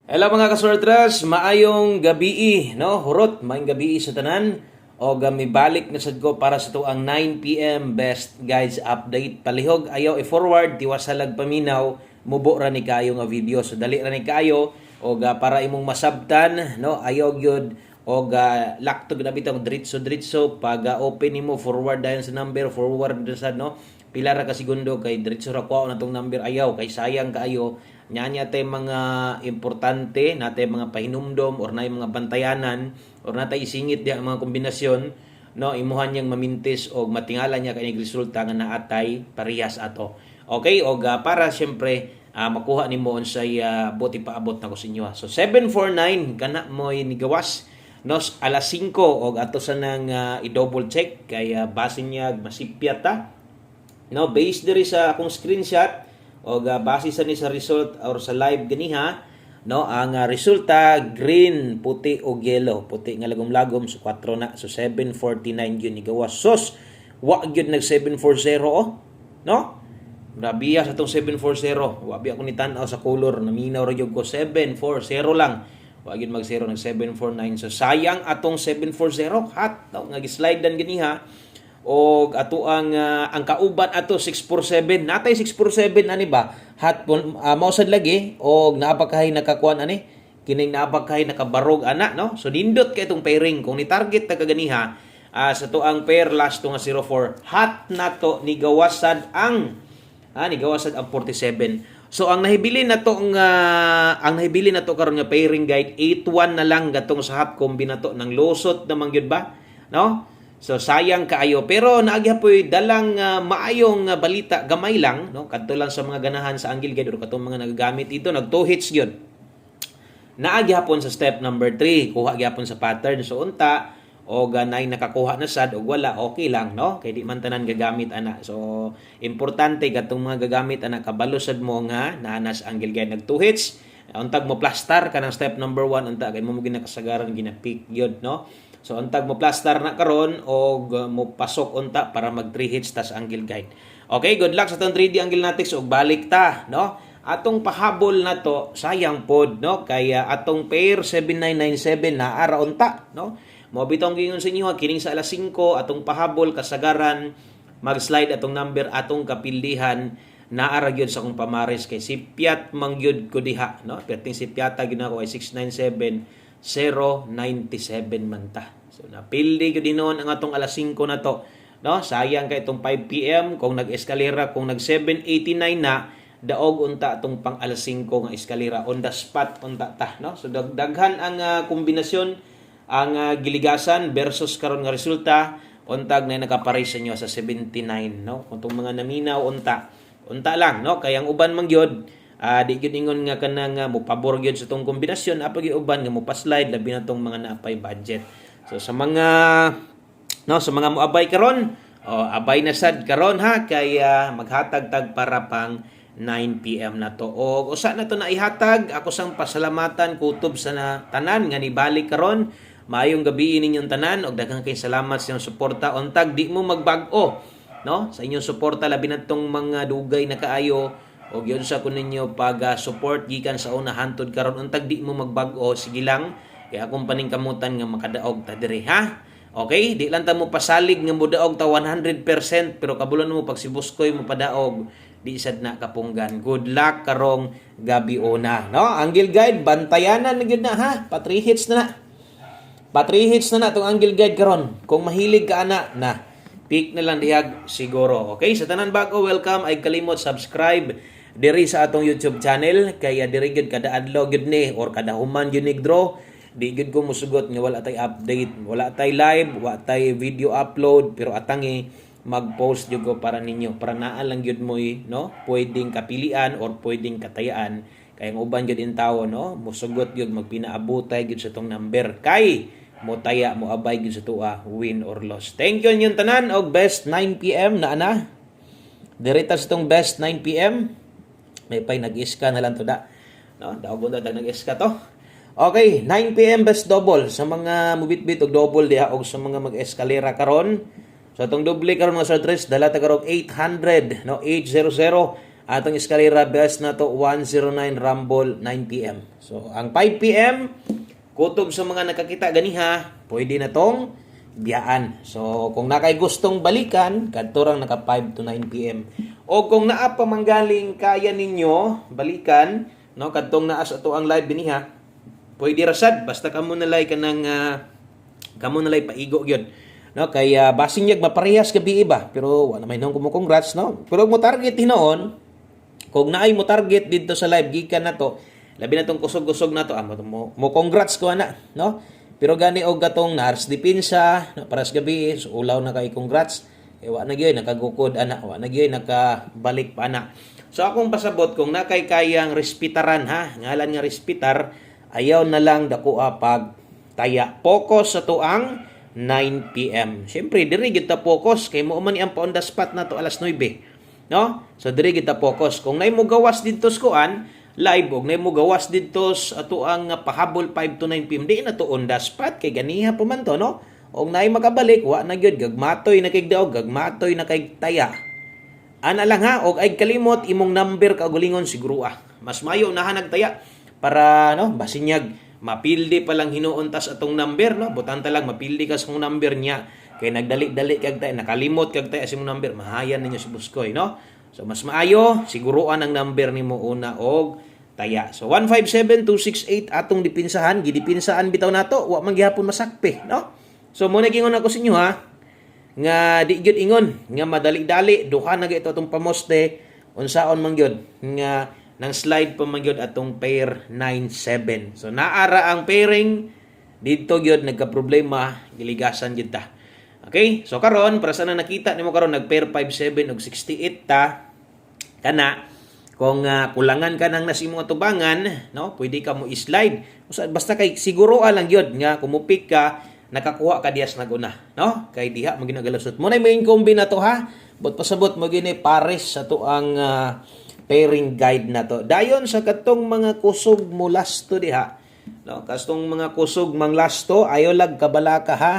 Hello mga kasortras, maayong gabi, no? Hurot, maayong gabi sa tanan. O gamibalik na sad ko para sa tuang 9 p.m. Best Guides Update. Palihog, ayaw i-forward, tiwasalag paminaw, mubo ra ni kayo nga video. So dali ra ni kayo, o para imong masabtan, no? Ayaw gyud o laktog na bitong diretso pag open nimo forward dayon sa number, forward sa no? Pila ra ka segundo kay diretso ra kuha na tong number, ayaw kay sayang kaayo. Nya tay mga importante natay mga pahinumdom or nay mga bantayanan or natay isingit diha mga kombinasyon, no, imuhan niyang mamintis og matingala niya kay resulta nga naatay parehas ato. Okay, og para syempre makuha nimo unsay buti paabot na ko sa inyo. So 749 kana moy nigawas, no, alas 5 og ato sa nang i-double check kay base niya masipyat ta, no, based diri sa akong screenshot o base sa ni sa result or sa live ganiha, no, ang resulta green, puti o yellow. Puti nga lagom-lagom, so 4 na, so 749 yun ni gawas. Sos wa gyud nag 740, no, grabe sa tong 740. Wa bi ako ni tan-aw sa color, naminaw ra gyud ko 740 lang, wa gyud mag 0 nag 749. So sayang atong 740 hot, no, nga gi-slide dan ganiha. O ato ang kauban ato 647, natay 647 ani ba hat mausad lagi og naapakahay nakakuan ani kining naapakahay nakabarog ana, no. So nindot kay itong pairing kung ni target ta kaganiha sa to ang pair last to nga 04 hot nato ni gawasad ang 47. So ang nahibili na to karon nga pairing guide 81 na lang gatong sa hot combi na to ng losot naman gyud ba, no. So sayang kaayo, pero naagyapoy dalang maayong balita, gamay lang, no, kadto lang sa mga ganahan sa angle guide or katong mga nagagamit ito, nag 2 hits gyud. Naagyapon sa step number 3, kuha gyapon sa pattern, so unta o ganay nakakuha na sad og wala, okay lang, no, kay di man tanan gagamit ana. So importante katong mga gagamit ana kabalo sad mo nga nanas angle guide nag 2 hits. Untag mo plaster kanang step number 1 unta kay mo ginakasagaran gina-pick gyud, no. So untag mo plaster na karon og mo pasok unta para mag 3 hits tas angle guide. Okay, good luck sa tong 3D angle natics og balik ta, no. Atong pahabol na to sayang pod, no, kaya atong pair 7997 na ara unta, no. Mo bitong gingon sa inyo kining sa alas 5 atong pahabol kasagaran mag-slide atong number atong kapildihan naara gyud sa akong pamares kay sipyat mangyud ko diha, no. Perting sipyata gyud ako ay 697 097 man ta. So napildi ko dinon ang atong alas 5 na to, no. Sayang kay itong 5 PM kung nag-eskalera, kung nag 789 na daog unta atong pang alas 5 nga eskalera on the spot unta ta, no. So daghan ang kombinasyon ang giligasan versus karon nga resulta untag na nakaparay sa inyo sa 79, no. Kung tong mga naminaw unta lang, no, kay ang uban man gyud di gyud ingon nga kanang mo pabor gyud sa tong kombinasyon apa gyud uban nga mo pa-slide labi na tong mga naapay budget. So sa mga moabay karon, abay na sad karon ha kay maghatag-tag para pang 9 PM na to. O usa na to na ihatag, ako sang pasalamatan kutob sa tanan nga nibalik karon. Maayong gabi ninyong tanan og daghang kay salamat sa inyong suporta. Untag di mo magbag-o, no, sa inyong suporta labi na tong mga dugay na kaayo o yun sa kuninyo pag-support gikan sa una hantod karon. Untag di mo magbag-o, sige lang kay akong paningkamutan nga makadaog ta diri ha. Okay, di lang ta mo pasalig nga modaog ta 100% pero kabulon mo pag si Buskoy mo padaog di sad na kapunggan. Good luck karong gabi una, no. Angle guide bantayanan na gyud na ha, pa 3 hits na tong angle guide karon. Kung mahilig ka ana na pick na lang dihag siguro. Okay, sa tanan bago welcome, ay kalimot subscribe diri sa atong YouTube channel kaya diri gyud kada adlaw gyud ni or kada human gyud ni draw. Di gyud ko musugot nga wala tay update, wala tay live, wala tay video upload, pero atangi mag-post gyud ko para ninyo, para naa lang gyud mo, no, pwedeng kapilian or pwedeng katayaan kay ang uban gyud in tawo, no, musugot gyud magpinaabotay gyud sa tong number kay mo taya mo abay gyud sa tuwa win or loss. Thank you nyong tanan og best 9 PM na ana. Direta sa tong best 9 PM. May pay nag-iska na lang to da. No, daog gud nag-iska to. Okay, 9 PM best double sa mga mubit-bit og double diha og sa mga mag-eskalera karon. So atong doble karon mga sortres dala ta karong 800, no, 800 Atong eskalera best na to 109 Rumble 9 PM. So ang 5 PM kutob sa mga nakakita ganiha, pwede na tong biyaan. So kung nakay gustong balikan, kadto naka 5 to 9 PM. O kung naa pa manggaling kaya ninyo balikan, no, kadtong naa sa ato ang live biniha, pwede rasad basta kamo nalay kanang kamo nalay paigo gyud. No, kaya basing yag maparehas gabi iba, pero wala may nang congrats, no. Pero mo target hinoon, kung naay mo target dito sa live gikan na to, labi na tong kusog-kusog na to, mo congrats ko ana, no? Pero gani og gatong nars depensa, para sa gabi, so ulaw na kay congrats. Eh wa na gyud nakagukod ana, wa na gyud nakabalik pa ana. So akong pasabot kung nakay kayang respetaran ha, ngalan nga respitar, ayaw na lang dako pag taya. Focus sa tuang 9 PM. Siyempre diri gyud ta focus kay mo man ang on the spot na to alas 9. No? So diri kita focus. Kung nay mo gawas didto sa kuan, live og nay mo gawas didto sa ato ang pahabol 5 to 9 PM, di na to on the spot kay ganiha pa man to, no? Og nay makabalik, wa na gyud gagmatoy na kay daog, gagmatoy na kay taya. Ana lang ha, og ay kalimot imong number kagulingon siguro Mas mayo na nagtaya para no, basinyag mapildi pa lang hinuon tas atong number, no? Butang ta lang mapildi ka sa number niya. Kay nagdali-dali kag tayo, nakalimot kag tayo sa number, mahayan ninyo si Buskoy, no? So mas maayo, siguruan ang number nimo una og taya. So 157268 atong dipinsahan, gidipinsahan bitaw nato, wa man gihapon masakpe, no? So mo nagingon ako sa inyo ha, nga di gyud ingon nga madali-dali duha na ito atong pamoste unsaon man gyud nga nang slide pa man gyud atong pair 97. So naara ang pairing dito gyud nagka-problema, giligasan gyud ta. Okay? So karon para sa na nakita nimo karon nag-pair 57 og 68 ta kana kung kulangan ka nang nasimo atubangan, no? Pwede ka mo i-slide. Basta kay siguro lang gyud nga kumupik ka nakakuha ka dias naguna, no? Kay diha mo ginagalusot. Mo na main combi na to ha. But pasabot mo gini pares sa to ang pairing guide na to. Dayon sa katong mga kusog mo lasto diha. No, kastong mga kusog mang lasto ayo lag kabalaka ha.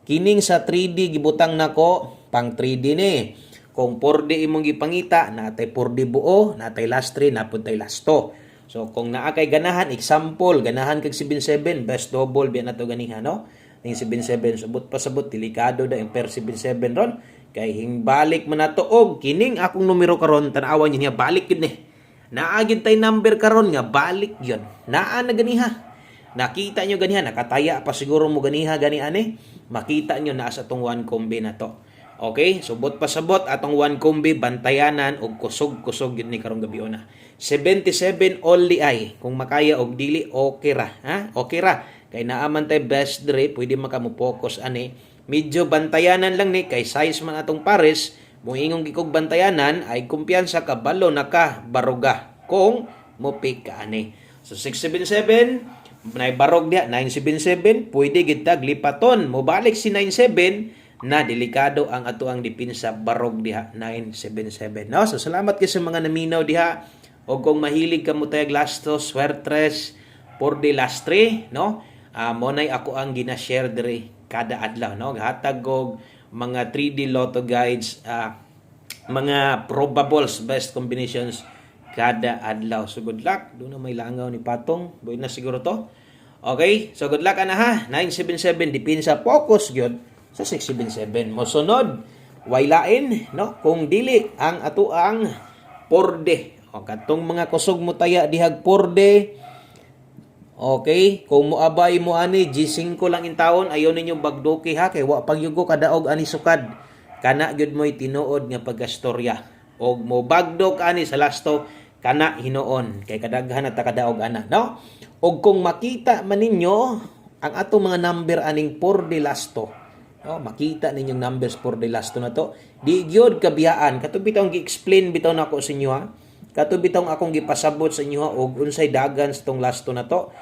Kining sa 3D gibutang nako pang 3D ni. Kung 4D imong gipangita, natay 4D buo, natay last 3, napuntay lasto. So kung naa kay ganahan, example, ganahan kag 77, best double biya nato ganiha, no? Ning 77 subot pasabot delikado da yung per 77 ron. Kay hingbalik man nato og kining akong numero karon tan-awan niya balik gid ni. Naa gid tay number karon nga balik yon. Naa na ganiha. Nakita nyo ganiha, nakataya pa siguro mo ganiha gani ani. Makita nyo na sa atong one combi na to. Okay? Subot pasabot atong one combi bantayanan og kusog-kusog gid ni karong gabi na. 77 only ay kung makaya og dili okay ra, ha? Okay ra. Kay naaman tay best dire, pwede makamu focus ani. Medyo bantayanan lang ni kay size man atong pares, moingong gikog bantayanan ay kumpiyansa ka balo naka baruga kung mo pick ka ani. So 677 nay barog diha 977 pwede gid tag lipaton mo balik si 97 na delikado ang ato ang depensa barog diha 977, no? So salamat kay sa mga naminaw diha o kung mahilig ka mo tayag lasto swertres por de lastre, no? Mo nay ako ang gina-share dire kada adlaw, no? Hatag og mga 3D lotto guides, mga probables best combinations kada adlaw. So good luck. Doon na may langaw ni Patong. Buhay na siguro to. Okay? So good luck ana ha. 977 depensa focus gyud sa 677. Mosunod waylain, no? Kung dili ang ato ang porde. O katong mga kusog mo taya dihag porde. Okay? Kung moabay mo ani G5 lang in taon, ayaw ninyo bagdoki ha kay wa pagyugo kadaog ani sukad. Kana gyud mo'y tinuod nga pagastorya. Og mo bagdok ani sa lasto kana hinuon kay kadaghan at kadaog ana, no? Og kung makita man ninyo ang ato mga number aning por de lasto, no? Makita ninyong numbers por de lasto na to, di gyud kabiyaan kato bitong gi-explain bitaw nako sa inyo ha. Kato bitong akong gipasabot sa inyo ha og unsay dagan sa tong lasto na to.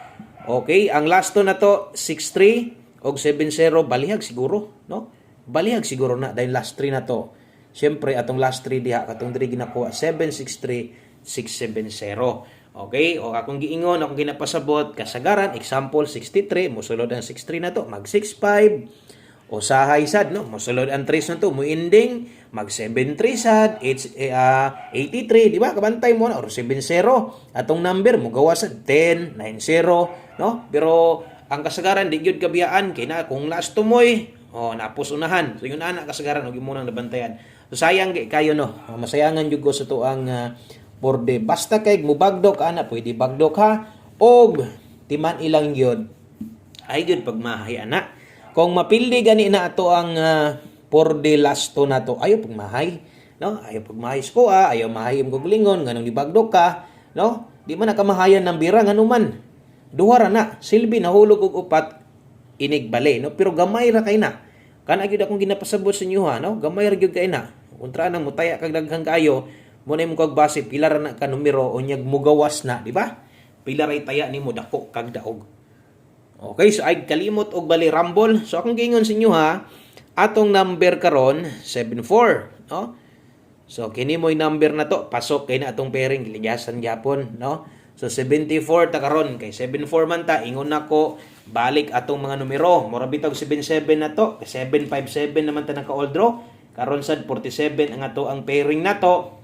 Okay, ang lasto na to 63 og 70 balihag siguro, no? Balihag siguro na dahil last 3 na to. Siyempre atong last 3 diha katong diri ginakuha 763 670. Okay? O akong giingon, akong ginapasabot, kasagaran, example, 63, musulod ang 63 na to, mag 65. Usahay sad no, mosulod ang trace na to, mo ending mag 73 sad, 83, di ba? Kabantay mo na or 70 atong number mo gawa sa 10, 90, no? Pero ang kasagaran di gyud kabiyaan kay na kung last tumoy, napos unahan. So yun ana kasagaran og imo nang nabantayan. So sayang kayo no. Masayangan jud ko sa tuang porde. Basta kay mubagdok ana, pwede bagdok ha. Og timan ilang gyud ay gyud pagmahay ana. Kung mapildi gani na ato ang porde lasto na to, ayo pagmahay, no? Ayo pagmahay ko ayaw mahayim kog lingon nganong dibagdok ka, no? Di man nakamahayan ng bira nganuman. Duha ra na, silbi nahulog og upat inigbali, no? Pero gamay ra kay na. Kana gyud akong ginapasabot sa inyo ha, no? Gamay ra gyud kay na. Kontra na mutaya kag daghang kaayo, mo na imong kag base pila ra na ka numero unyag mugawas na, di ba? Pila ra taya nimo dako kag daog. Okay, so ay kalimot og bali rumble. So akong gingon sa inyo ha, atong number karon 74, no? So kini mo'y number na to, pasok kay na atong pairing giligasan gyapon, no? So 74 ta karon kay 74 man ta, ingon nako balik atong mga numero. Mura bitog 77 na to, 757 naman ta naka all draw. Karon sad 47 ang ato ang pairing nato.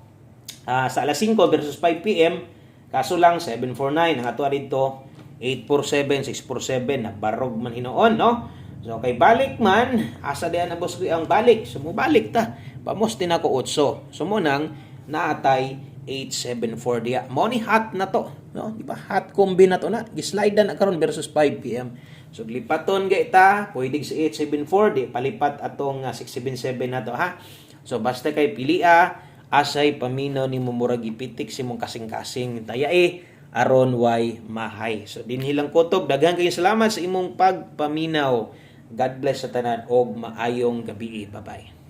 Sa alas 5 versus 5 PM, kaso lang 749 ang ato dito. 847, 647 na barog man hinoon, no? So kay balik man, asa diyan na boss ang balik. So mo balik ta. Pamos din ako 8. So mo nang naatay 874 dia. Mo ni hot na to, no? Di ba? Hot combi na to na. Gislide na karon versus 5 PM. So lipaton gay ta, pwede si 874 di palipat atong 677 na to ha. So basta kay pilia asay paminaw ni mo murag ipitik si mong kasing-kasing taya aron way mahay. So dinhilang kutob, daghang kayong salamat sa imong pagpaminaw. God bless sa tanan og maayong gabi. Bye-bye.